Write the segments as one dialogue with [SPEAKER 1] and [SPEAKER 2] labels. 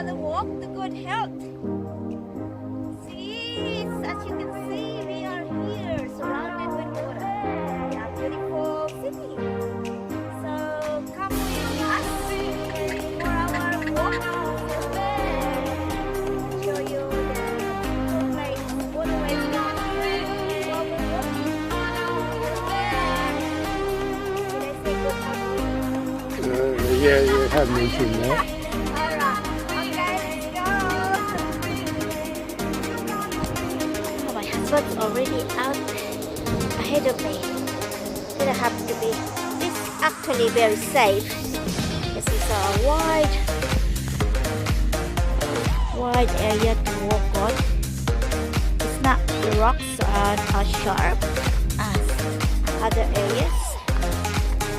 [SPEAKER 1] the walk to good health. See, as you can see, we are here surrounded with water. Yeah, beautiful city. So come with us for our walk. Show you the beautiful place, waterways down here while we're walking. Did I say good health?
[SPEAKER 2] Yeah, you have mentioned that.
[SPEAKER 1] Alright, okay, let's go. Oh, my husband's already out ahead of me. Gonna have to be. This is actually very safe. This is a wide area to walk on. It's not, the rocks are not sharp as other areas.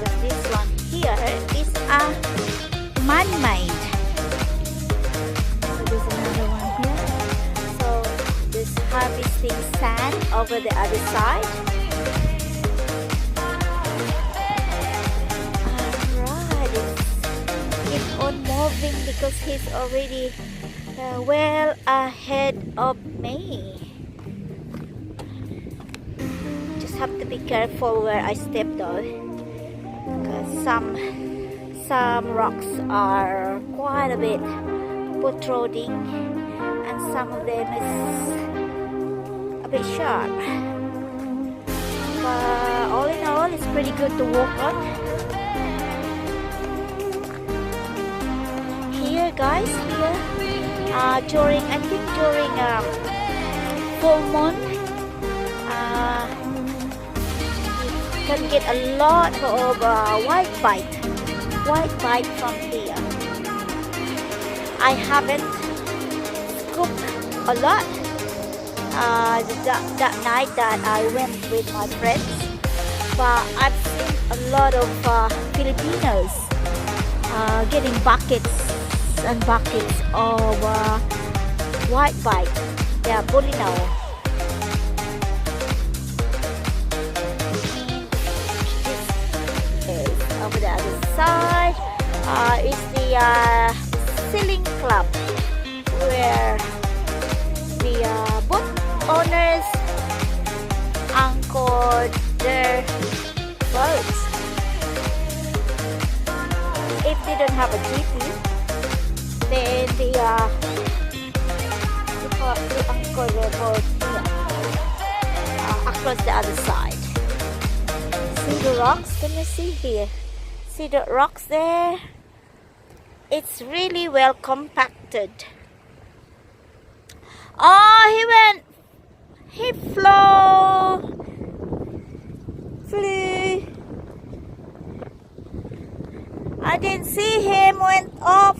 [SPEAKER 1] But this one here is a man-made. So there's another one here. So this harvesting sand over the other side. Alright, keep on moving because he's already well ahead of me. Just have to be careful where I step though, because some rocks are quite a bit protruding and some of them is a bit sharp. But all in all, it's pretty good to walk on. Here guys, here during full moon, you can get a lot of white bite from here. I haven't scooped a lot that night that I went with my friends, but I've seen a lot of Filipinos getting buckets and buckets of white bite. They are bulinaw. Over the other side is the sailing club, where the boat owners anchored their boats. If they don't have a GP, then they anchor their boat across the other side. See the rocks? Can you see here? See the rocks there? It's really well compacted. Oh, he flew. I didn't see him, went off.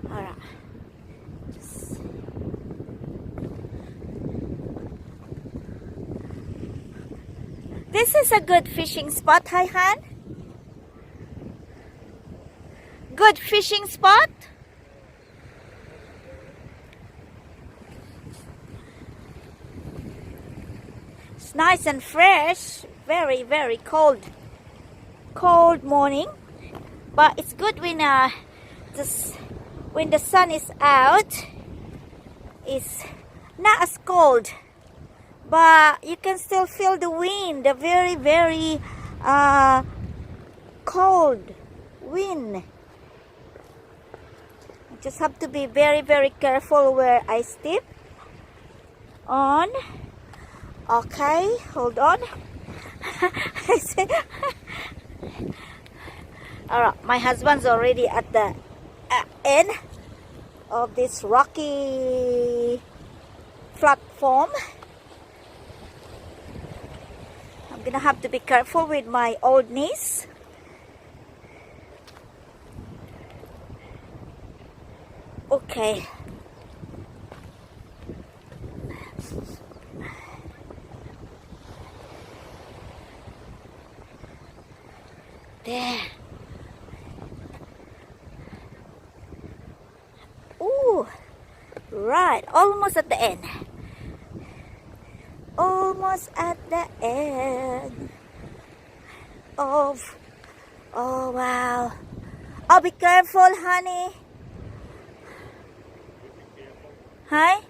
[SPEAKER 1] Alright. This is a good fishing spot, hi Han. Good fishing spot. It's nice and fresh. Very, very cold morning. But it's good when the sun is out. It's not as cold, but you can still feel the wind, the very, very cold wind. I just have to be very, very careful where I step on. Okay, hold on. Alright, my husband's already at the end of this rocky platform. I'm gonna have to be careful with my old knees. Okay. There. Ooh, right, almost at the end. Almost at the end. of, oh wow. Oh, be careful, honey. Hi?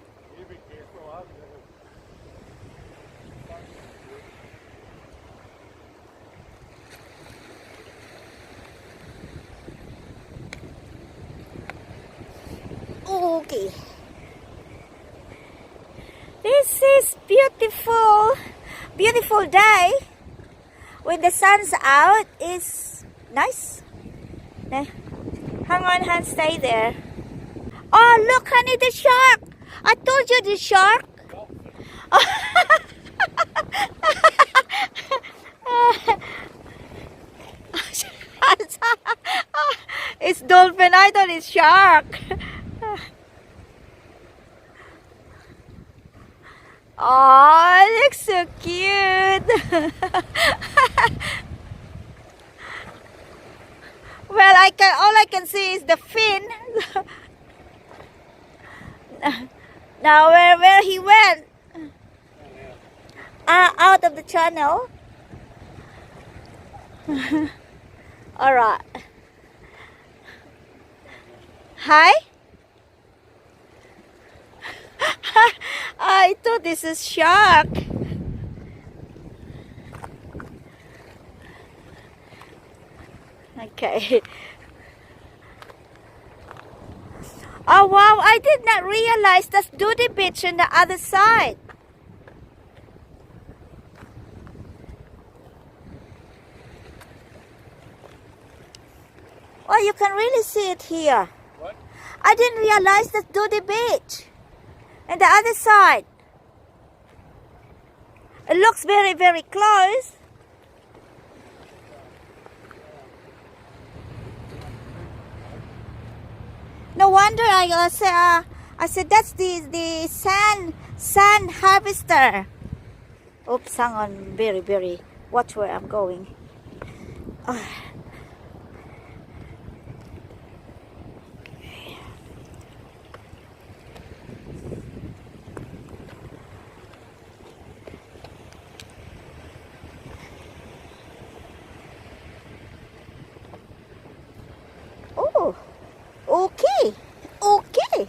[SPEAKER 1] Okay. This is beautiful, beautiful day. When the sun's out, it's nice. Hang on, Han, stay there. Oh, look, honey, the shark. I told you the shark. It's dolphin, I thought it's shark. Oh, it looks so cute. Well, all I can see is the fin. Now where he went? Out of the channel. All right. Hi. I thought this is shark. Okay. Oh wow, I did not realize that's Duty Beach on the other side. Oh, you can really see it here.
[SPEAKER 2] What?
[SPEAKER 1] I didn't realize that's Duty Beach. And the other side. It looks very, very close. No wonder I said that's the sand harvester. Oops, hang on, very, very. Watch where I'm going. Oh, okay, okay,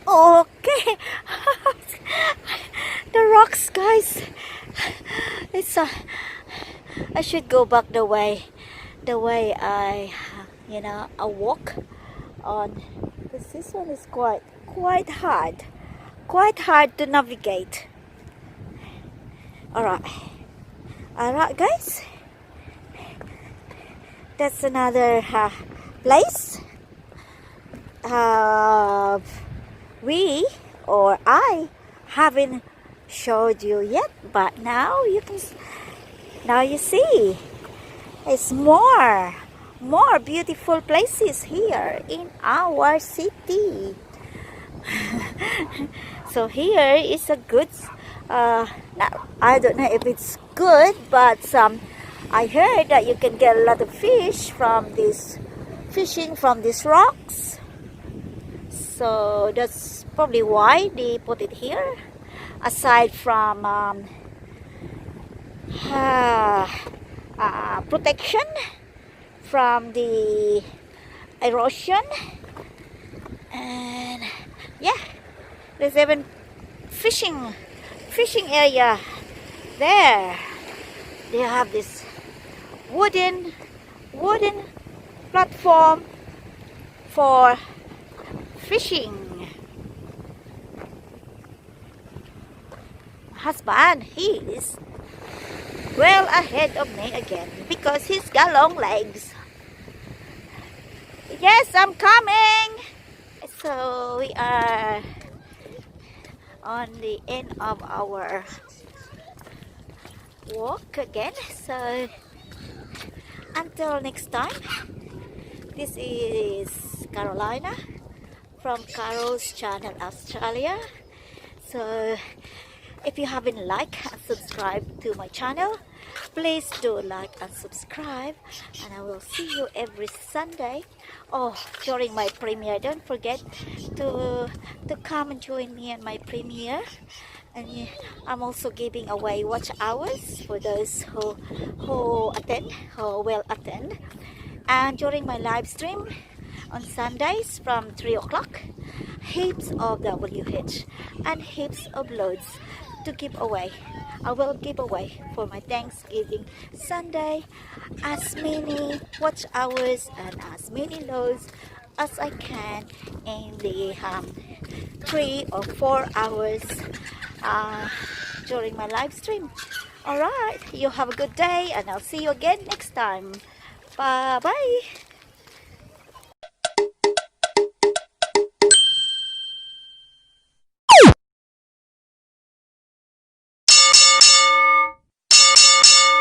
[SPEAKER 1] okay. The rocks, guys. It's I should go back the way I walk on. This one is quite hard to navigate. All right, guys. That's another place. I haven't showed you yet, but now you see it's more beautiful places here in our city. So here is a good now, I don't know if it's good, but I heard that you can get a lot of fish from fishing from these rocks. So that's probably why they put it here. Aside from protection from the erosion, and yeah, there's even fishing area there. They have this wooden platform for fishing. Husband, he is well ahead of me again because he's got long legs. Yes, I'm coming. So we are on the end of our walk again. So until next time, this is Carolina from Carol's Channel Australia. So if you haven't liked and subscribed to my channel, please do like and subscribe, and I will see you every Sunday. Oh, during my premiere, don't forget to come and join me in my premiere. And yeah, I'm also giving away watch hours for those who attend, who will attend. And during my live stream on Sundays from 3 o'clock, heaps of WH and heaps of loads to give away. I will give away for my Thanksgiving Sunday as many watch hours and as many loads as I can in the 3 or 4 hours uh, during my live stream. Alright, you have a good day and I'll see you again next time. Bye bye.